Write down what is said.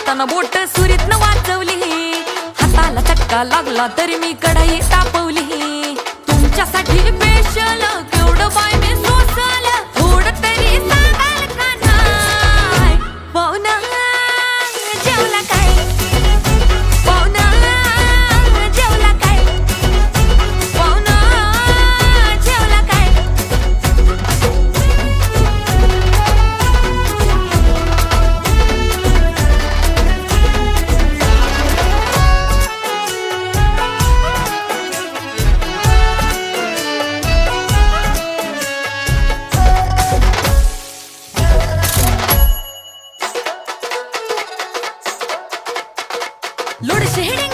हातानं बोट सुरीतनं वाजवली, हाताला चटका लागला तरी मी कढई तापवली. तुमच्यासाठी स्पेशल केवढं बाय मी सोसल, थोडं तरी सांगाल का नाय? पाहुणा जेवला काय? पाहुणा जेवला काय? पाहुणा जेवला काय? Load shedding